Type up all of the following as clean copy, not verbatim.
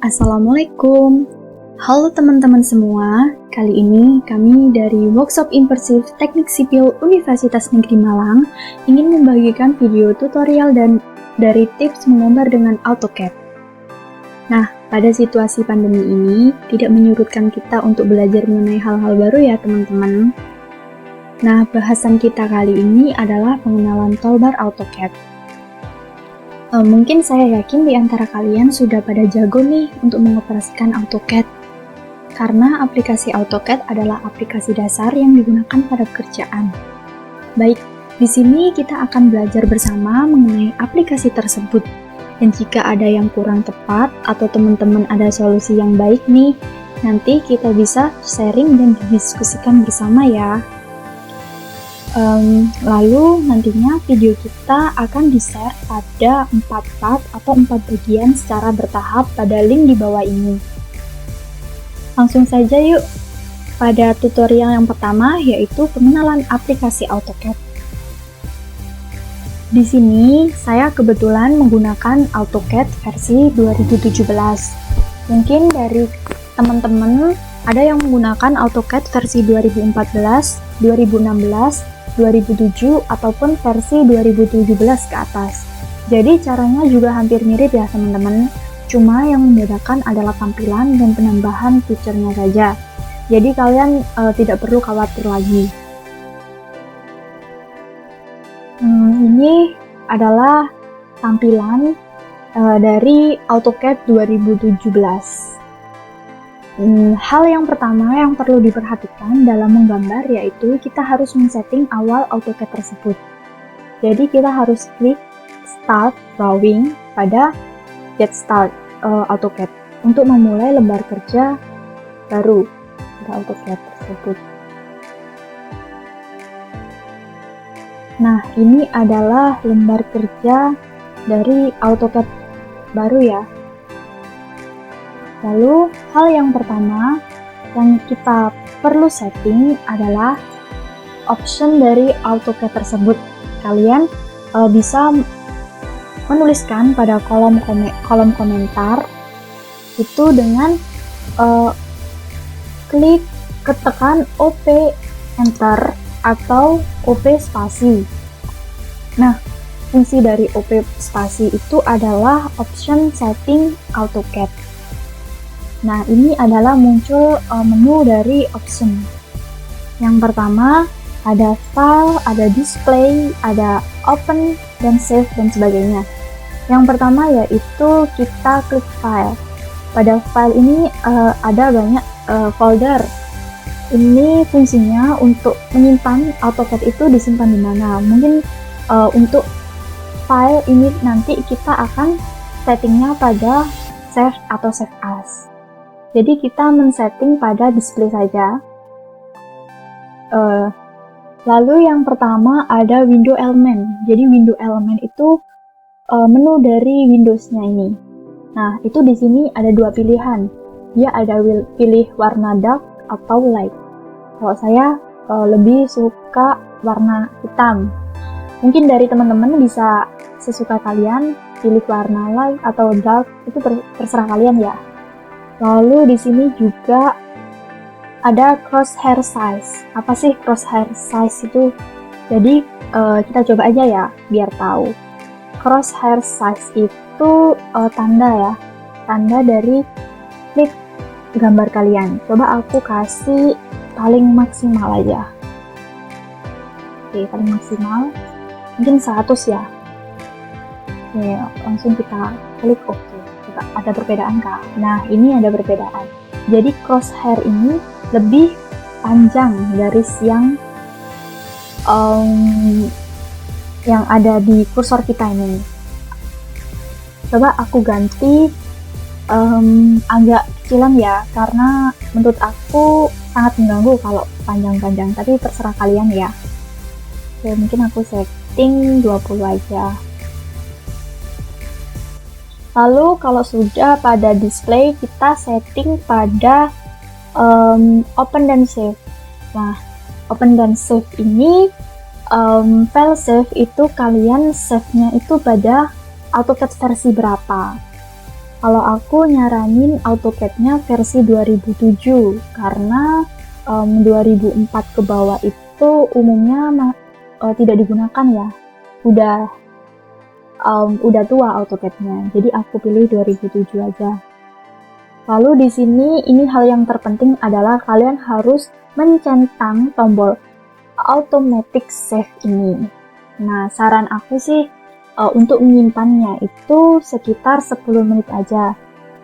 Assalamualaikum. Halo teman-teman semua, kali ini kami dari Workshop Immersive Teknik Sipil Universitas Negeri Malang ingin membagikan video tutorial dan dari tips menggambar dengan AutoCAD. Nah, pada situasi pandemi ini tidak menyurutkan kita untuk belajar mengenai hal-hal baru ya teman-teman. Nah, bahasan kita kali ini adalah pengenalan toolbar AutoCAD. Mungkin saya yakin di antara kalian sudah pada jago nih untuk mengoperasikan AutoCAD. Karena aplikasi AutoCAD adalah aplikasi dasar yang digunakan pada pekerjaan. Baik, di sini kita akan belajar bersama mengenai aplikasi tersebut. Dan jika ada yang kurang tepat atau teman-teman ada solusi yang baik nih, nanti kita bisa sharing dan didiskusikan bersama ya. Lalu nantinya video kita akan di-share pada 4 part atau 4 bagian secara bertahap pada link di bawah ini. Langsung saja yuk pada tutorial yang pertama, yaitu pengenalan aplikasi AutoCAD. Di sini saya kebetulan menggunakan AutoCAD versi 2017. Mungkin dari teman-teman ada yang menggunakan AutoCAD versi 2014, 2016, 2007 ataupun versi 2017 ke atas. Jadi caranya juga hampir mirip ya teman-teman. Cuma yang membedakan adalah tampilan dan penambahan fiturnya saja. Jadi kalian tidak perlu khawatir lagi. Ini adalah tampilan dari AutoCAD 2017. Hal yang pertama yang perlu diperhatikan dalam menggambar yaitu kita harus men-setting awal AutoCAD tersebut. Jadi kita harus klik Start Drawing pada Get Start AutoCAD untuk memulai lembar kerja baru pada AutoCAD tersebut. Nah, ini adalah lembar kerja dari AutoCAD baru ya. Lalu, hal yang pertama yang kita perlu setting adalah option dari AutoCAD tersebut. Kalian bisa menuliskan pada kolom komentar itu dengan klik ketekan OP Enter atau OP spasi. Nah, fungsi dari OP spasi itu adalah option setting AutoCAD. Nah, ini adalah muncul menu dari option. Yang pertama, ada file, ada display, ada open, dan save, dan sebagainya. Yang pertama yaitu kita klik file. Pada file ini ada banyak folder. Ini fungsinya untuk menyimpan AutoCAD itu disimpan di mana. Mungkin untuk file ini nanti kita akan settingnya pada save atau save as. Jadi kita men-setting pada display saja. Lalu yang pertama ada window element. Jadi window element itu menu dari Windows-nya ini. Nah, itu di sini ada dua pilihan. Dia ada pilih warna dark atau light. Kalau saya lebih suka warna hitam. Mungkin dari teman-teman bisa sesuka kalian pilih warna light atau dark, itu terserah kalian ya. Lalu di sini juga ada crosshair size. Apa sih crosshair size itu? Jadi kita coba aja ya biar tahu. Crosshair size itu tanda ya, tanda dari klik gambar kalian. Coba aku kasih paling maksimal aja. Oke, paling maksimal mungkin 100 ya. Oke, langsung kita klik OK. Ada perbedaan kah? Nah, ini ada perbedaan. Jadi crosshair ini lebih panjang garis yang ada di kursor kita ini. Coba aku ganti agak kecilan ya, karena menurut aku sangat mengganggu kalau panjang-panjang, tapi terserah kalian ya. Oke, mungkin aku setting 20 aja. Lalu kalau sudah pada display, kita setting pada open dan save. Nah, open dan save ini file save itu kalian save-nya itu pada AutoCAD versi berapa. Kalau aku nyaranin AutoCAD-nya versi 2007 karena 2004 ke bawah itu umumnya tidak digunakan ya. Udah tua AutoCAD-nya. Jadi aku pilih 2007 aja. Lalu di sini ini hal yang terpenting adalah kalian harus mencentang tombol automatic save ini. Nah, saran aku sih untuk menyimpannya itu sekitar 10 menit aja.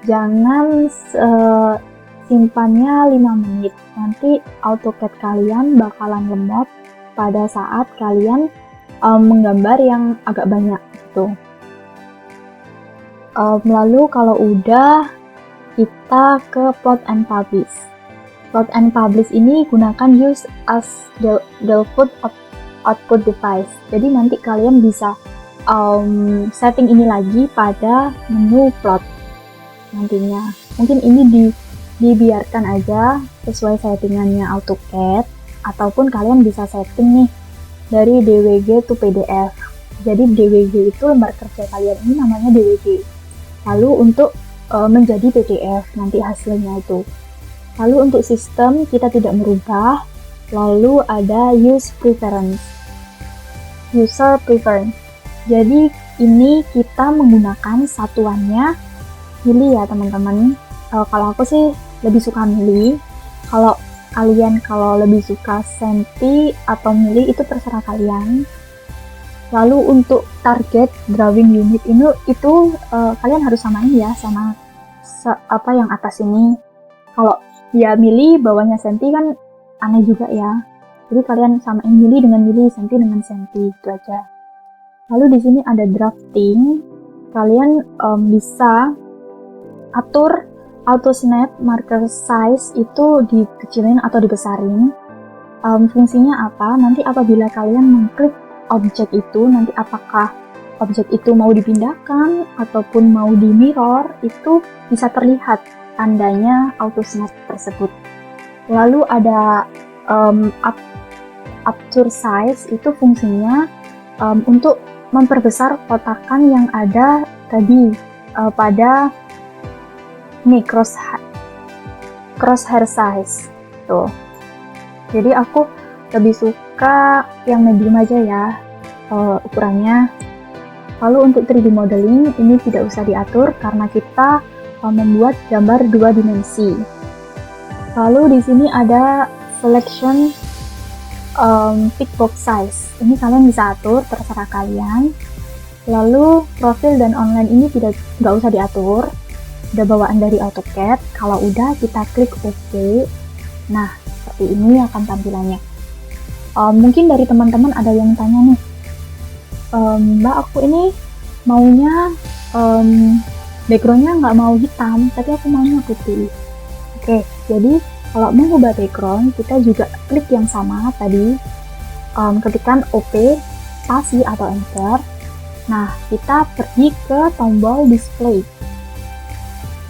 Jangan simpannya 5 menit. Nanti AutoCAD kalian bakalan lemot pada saat kalian menggambar yang agak banyak gitu. Lalu kalau udah, kita ke plot and publish. Plot and publish ini gunakan use as default output device. Jadi nanti kalian bisa setting ini lagi pada menu plot nantinya. Mungkin ini dibiarkan aja sesuai settingannya AutoCAD, ataupun kalian bisa setting nih dari DWG to PDF. Jadi DWG itu lembar kerja kalian ini namanya DWG. Lalu untuk menjadi PDF nanti hasilnya itu. Lalu untuk sistem kita tidak merubah. Lalu ada user preference. Jadi ini kita menggunakan satuannya mili ya teman-teman. Kalau aku sih lebih suka mili. Kalau kalian lebih suka senti atau mili itu terserah kalian. Lalu untuk target drawing unit itu kalian harus samain ya sama yang atas ini. Kalau ya mili bawahnya senti kan aneh juga ya. Jadi kalian samain mili dengan mili, senti dengan senti, itu aja. Lalu di sini ada drafting. Kalian bisa atur auto snap marker size itu dikecilin atau dibesarin. Fungsinya apa? Nanti apabila kalian mengklik objek itu, nanti apakah objek itu mau dipindahkan ataupun mau di mirror, itu bisa terlihat tandanya auto snap tersebut. Lalu ada aperture size, itu fungsinya untuk memperbesar kotakan yang ada tadi pada ini crosshair size tuh. Jadi aku lebih suka yang medium aja ya ukurannya. Lalu untuk 3D modeling ini tidak usah diatur karena kita membuat gambar 2 dimensi. Lalu di sini ada selection tick box size. Ini kalian bisa atur, terserah kalian. Lalu profil dan online ini nggak usah diatur, udah bawaan dari AutoCAD. Kalau udah kita klik OK. Nah seperti ini akan tampilannya. Mungkin dari teman-teman ada yang tanya nih, Mbak aku ini maunya backgroundnya nggak mau hitam, tapi aku maunya putih. Oke, jadi kalau mengubah background kita juga klik yang sama tadi, ketikkan OP, spasi atau enter. Nah kita pergi ke tombol display,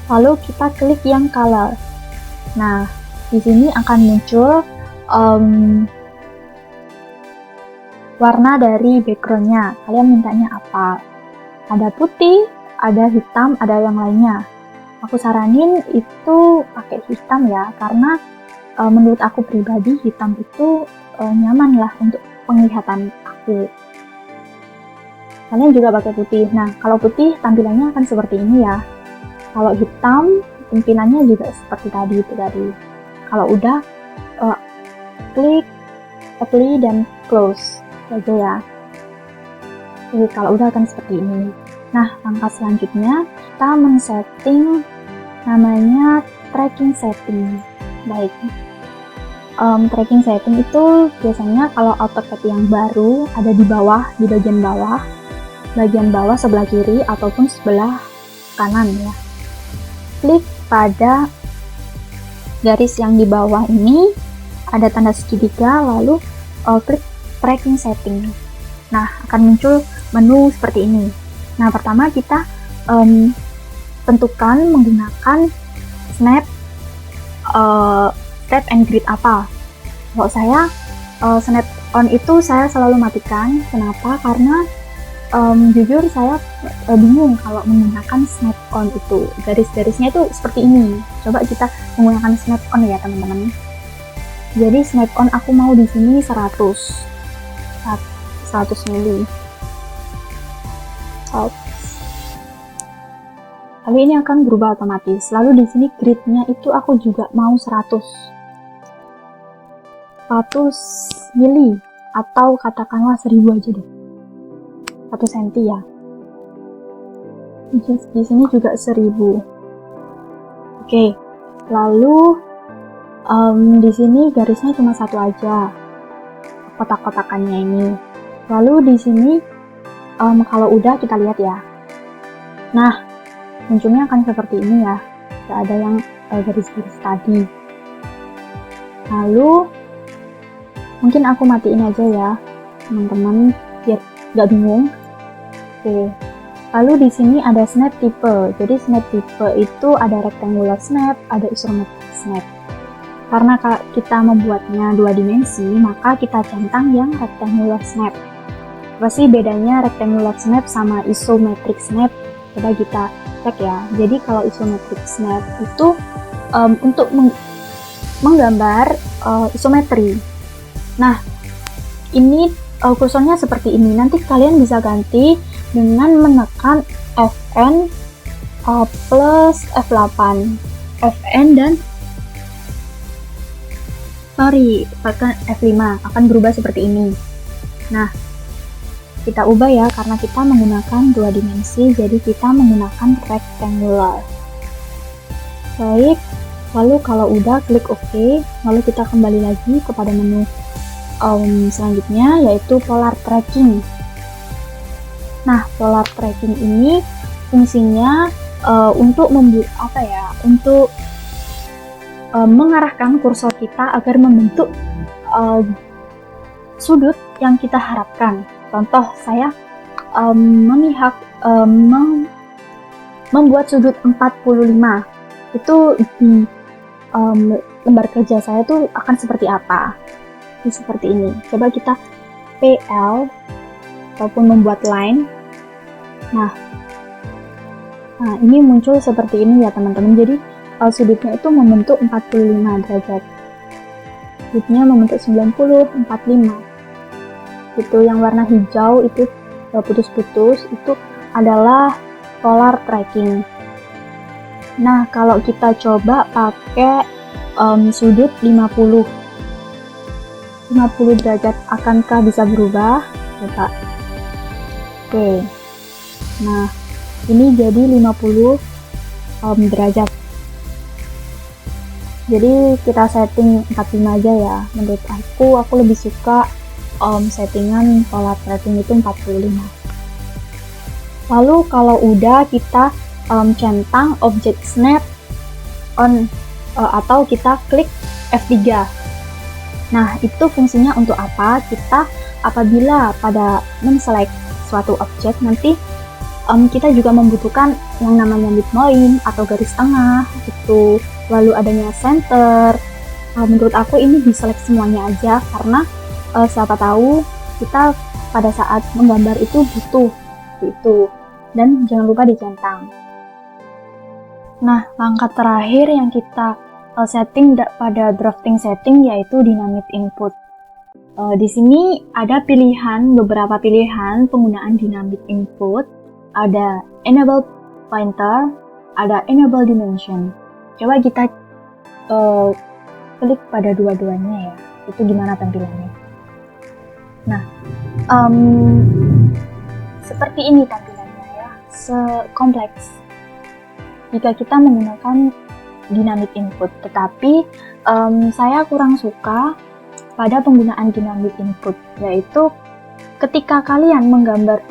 lalu kita klik yang color. Nah di sini akan muncul warna dari backgroundnya, kalian mintanya apa. Ada putih, ada hitam, ada yang lainnya. Aku saranin itu pakai hitam ya, karena menurut aku pribadi hitam itu nyaman lah untuk penglihatan aku. Kalian juga pakai putih. Nah kalau putih tampilannya akan seperti ini ya. Kalau hitam tampilannya juga seperti tadi itu tadi. Kalau udah klik apply dan close aja ya. Jadi kalau udah akan seperti ini. Nah langkah selanjutnya kita men-setting namanya tracking setting. Baik, tracking setting itu biasanya kalau AutoCAD yang baru ada di bawah, di bagian bawah sebelah kiri ataupun sebelah kanan ya. Klik pada garis yang di bawah ini, ada tanda segitiga, lalu klik tracking setting. Nah akan muncul menu seperti ini. Nah pertama kita tentukan menggunakan snap, step and grid apa. Kalau saya snap on itu saya selalu matikan. Kenapa? Karena Jujur saya bingung kalau menggunakan snap-on itu. Garis-garisnya itu seperti ini. Coba kita menggunakan snap-on ya teman-teman. Jadi snap-on aku mau di sini 100 mili. Lalu ini akan berubah otomatis. Lalu di sini gridnya itu aku juga mau 100 mili atau katakanlah 1000 aja deh. 1 cm ya. Di sini juga 1000. Oke. Lalu di sini garisnya cuma satu aja. Kotak-kotakannya ini. Lalu di sini kalau udah kita lihat ya. Nah, munculnya akan seperti ini ya. Tidak ada yang garis-garis tadi. Lalu mungkin aku matiin aja ya, teman-teman, biar nggak bingung. Oke, lalu di sini ada snap type. Jadi snap type itu ada rectangular snap, ada isometric snap. Karena kita membuatnya 2 dimensi, maka kita centang yang rectangular snap. Apa sih bedanya rectangular snap sama isometric snap? Coba kita cek ya. Jadi kalau isometric snap itu untuk menggambar isometri. Nah, ini kursornya seperti ini. Nanti kalian bisa ganti dengan menekan Fn plus F8. Fn dan tekan F5 akan berubah seperti ini. Nah, kita ubah ya karena kita menggunakan 2 dimensi, jadi kita menggunakan rectangular. Baik, lalu kalau udah klik OK, lalu kita kembali lagi kepada menu selanjutnya yaitu polar tracking. Nah, polar tracking ini fungsinya untuk mengarahkan kursor kita agar membentuk sudut yang kita harapkan. Contoh, saya membuat sudut 45. Itu di lembar kerja saya tuh akan seperti apa? Seperti ini. Coba kita PL ataupun membuat line. Nah, ini muncul seperti ini ya teman-teman. Jadi sudutnya itu membentuk 45 derajat. Sudutnya membentuk 90, 45. Itu yang warna hijau itu putus-putus, itu adalah polar tracking. Nah, kalau kita coba pakai sudut 50 derajat, akankah bisa berubah? Coba. Oke. Nah, ini jadi 50 derajat. Jadi kita setting 45 aja ya. Menurut aku lebih suka settingan polar tracking itu 45. Lalu kalau udah kita centang objek snap on atau kita klik F3. Nah, itu fungsinya untuk apa? Kita apabila pada men-select suatu objek, nanti kita juga membutuhkan yang namanya midpoint atau garis tengah gitu. Lalu adanya center. Menurut aku ini di-select semuanya aja karena siapa tahu kita pada saat menggambar itu butuh itu. Dan jangan lupa dicentang. Nah, langkah terakhir yang kita setting pada drafting setting yaitu dynamic input. Di sini ada beberapa pilihan penggunaan dynamic input. Ada enable pointer, ada enable dimension. Coba kita klik pada dua-duanya ya. Itu gimana tampilannya. Nah, seperti ini tampilannya ya, sekompleks jika kita menggunakan dynamic input, tetapi saya kurang suka pada penggunaan dynamic input, yaitu ketika kalian menggambar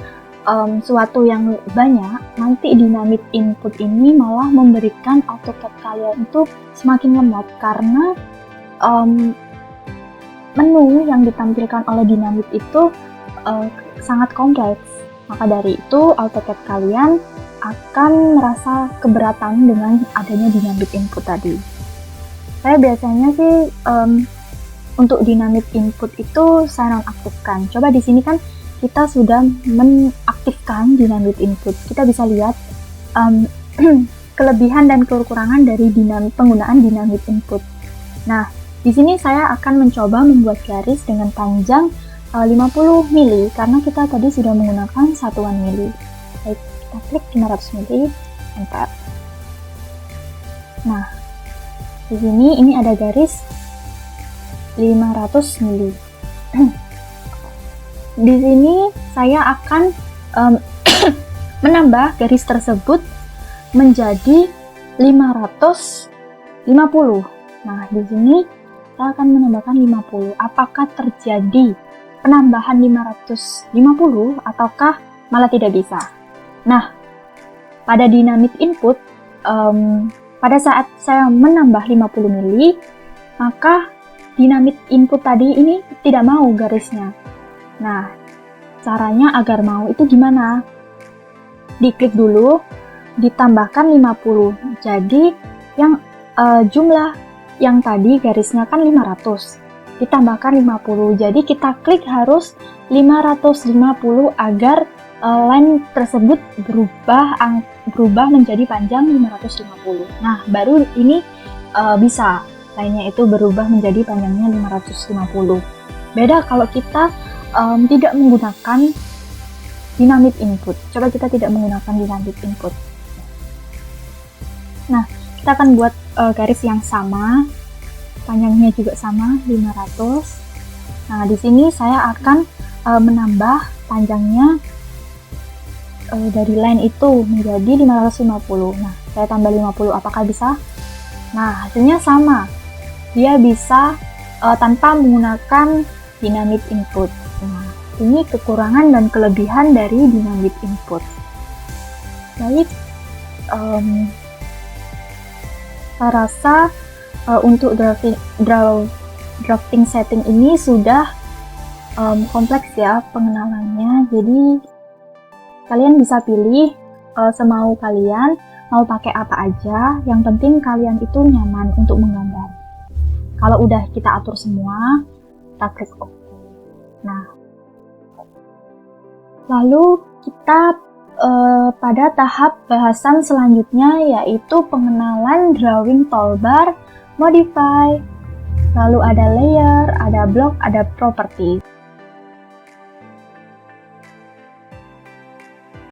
suatu yang banyak, nanti dynamic input ini malah memberikan AutoCAD kalian itu semakin lemot karena menu yang ditampilkan oleh dynamic itu sangat kompleks. Maka dari itu AutoCAD kalian akan merasa keberatan dengan adanya dynamic input tadi. Saya biasanya sih untuk dynamic input itu saya nonaktifkan. Coba di sini kan kita sudah mengaktifkan dynamic input. Kita bisa lihat kelebihan dan kekurangan dari penggunaan dynamic input. Nah, di sini saya akan mencoba membuat garis dengan panjang 50 mili karena kita tadi sudah menggunakan satuan mili. Baik, kita klik 500 mili, enter. Nah, di sini ini ada garis 500 mili. Di sini saya akan menambah garis tersebut menjadi 550. Nah, di sini kita akan menambahkan 50. Apakah terjadi penambahan 550 ataukah malah tidak bisa? Nah, pada dynamic input, pada saat saya menambah 50 mili, maka dynamic input tadi ini tidak mau garisnya. Nah, caranya agar mau itu gimana? Diklik dulu, ditambahkan 50. Jadi, yang jumlah yang tadi garisnya kan 500, ditambahkan 50. Jadi kita klik harus 550 agar line tersebut berubah menjadi panjang 550. Nah, baru ini bisa line-nya itu berubah menjadi panjangnya 550. Beda kalau kita tidak menggunakan dynamic input. Coba kita tidak menggunakan dynamic input. Nah, kita akan buat garis yang sama, panjangnya juga sama, 500. Nah, di sini saya akan menambah panjangnya dari line itu menjadi 550. Nah, saya tambah 50, apakah bisa? Nah, hasilnya sama. Dia bisa tanpa menggunakan dynamic input. Nah, ini kekurangan dan kelebihan dari dynamic input. Baik, saya rasa untuk drafting setting ini sudah kompleks ya pengenalannya. Jadi kalian bisa pilih semau kalian mau pakai apa aja. Yang penting kalian itu nyaman untuk menggambar. Kalau udah kita atur semua, kita klik OK. Nah, lalu kita pada tahap bahasan selanjutnya, yaitu pengenalan drawing toolbar, modify, lalu ada layer, ada block, ada property.